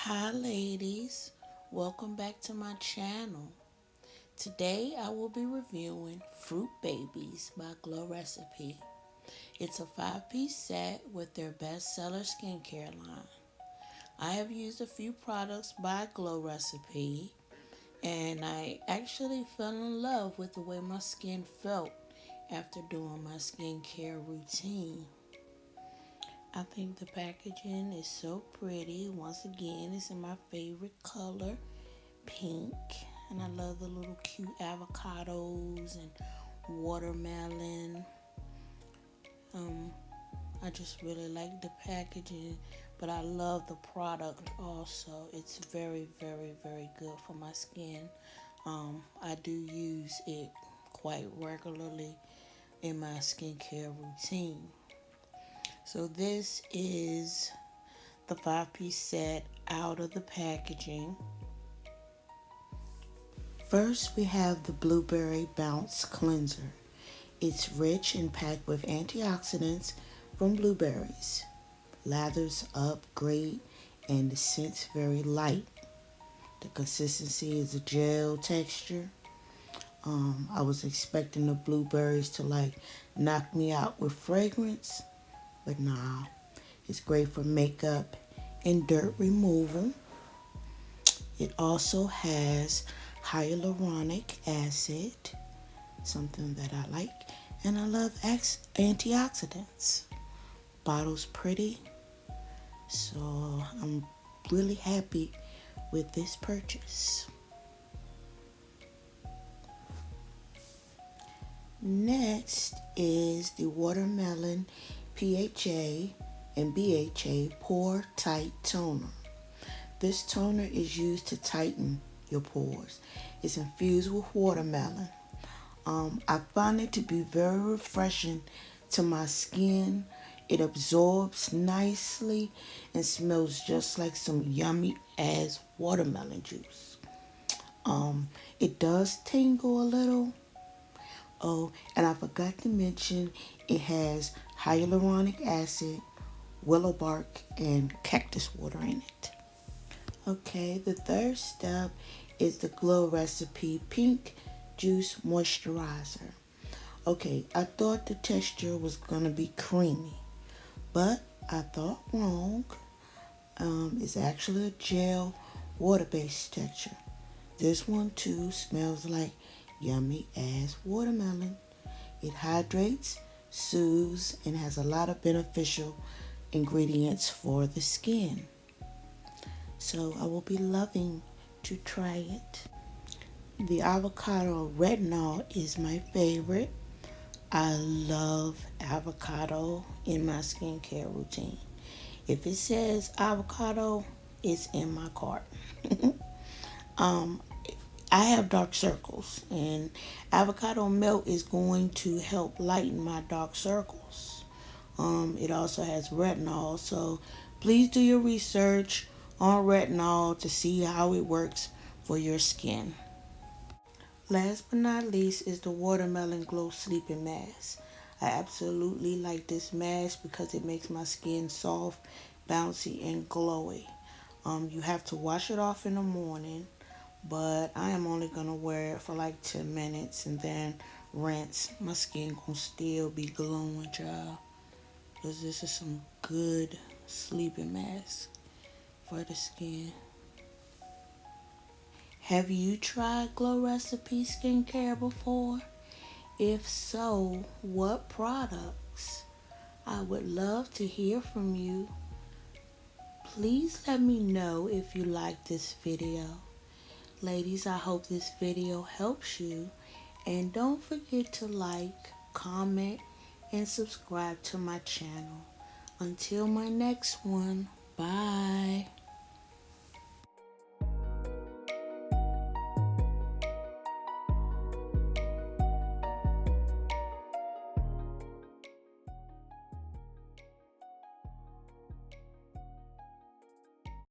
Hi ladies, welcome back to my channel. Today I will be reviewing Fruit Babies by Glow Recipe. It's a 5-piece set with their bestseller skincare line. I have used a few products by Glow Recipe and I actually fell in love with the way my skin felt after doing my skincare routine. I think the packaging is so pretty. Once again, it's in my favorite color, pink. And I love the little cute avocados and watermelon. I just really like the packaging, but I love the product also. It's very, very, very good for my skin. I do use it quite regularly in my skincare routine. So this is the 5-piece set out of the packaging. First, we have the Blueberry Bounce Cleanser. It's rich and packed with antioxidants from blueberries. Lathers up great and the scent's very light. The consistency is a gel texture. I was expecting the blueberries to knock me out with fragrance, but nah. It's great for makeup and dirt removal. It also has hyaluronic acid, something that I like, and I love antioxidants. Bottle's pretty, so I'm really happy with this purchase. Next is the Watermelon PHA and BHA Pore-Tight Toner. This toner is used to tighten your pores. It's infused with watermelon. I find it to be very refreshing to my skin. It absorbs nicely and smells just like some yummy ass watermelon juice. It does tingle a little. Oh, and I forgot to mention it has hyaluronic acid, willow bark, and cactus water in it. Okay, the third step is the Glow Recipe Pink Juice Moisturizer. Okay, I thought the texture was going to be creamy, but I thought wrong. It's actually a gel water-based texture. This one too smells like yummy ass watermelon. It hydrates, soothes, and has a lot of beneficial ingredients for the skin. So I will be loving to try it. The Avocado Retinol is my favorite. I love avocado in my skincare routine. If it says avocado, it's in my cart. I have dark circles, and avocado milk is going to help lighten my dark circles. It also has retinol, so please do your research on retinol to see how it works for your skin. Last but not least is the Watermelon Glow Sleeping Mask. I absolutely like this mask because it makes my skin soft, bouncy, and glowy. You have to wash it off in the morning, but I am only going to wear it for like 10 minutes and then rinse. My skin gonna still be glowing, child. Because this is some good sleeping mask for the skin. Have you tried Glow Recipe skincare before? If so, what products? I would love to hear from you. Please let me know if you like this video. Ladies, I hope this video helps you. And don't forget to like, comment, and subscribe to my channel. Until my next one, bye.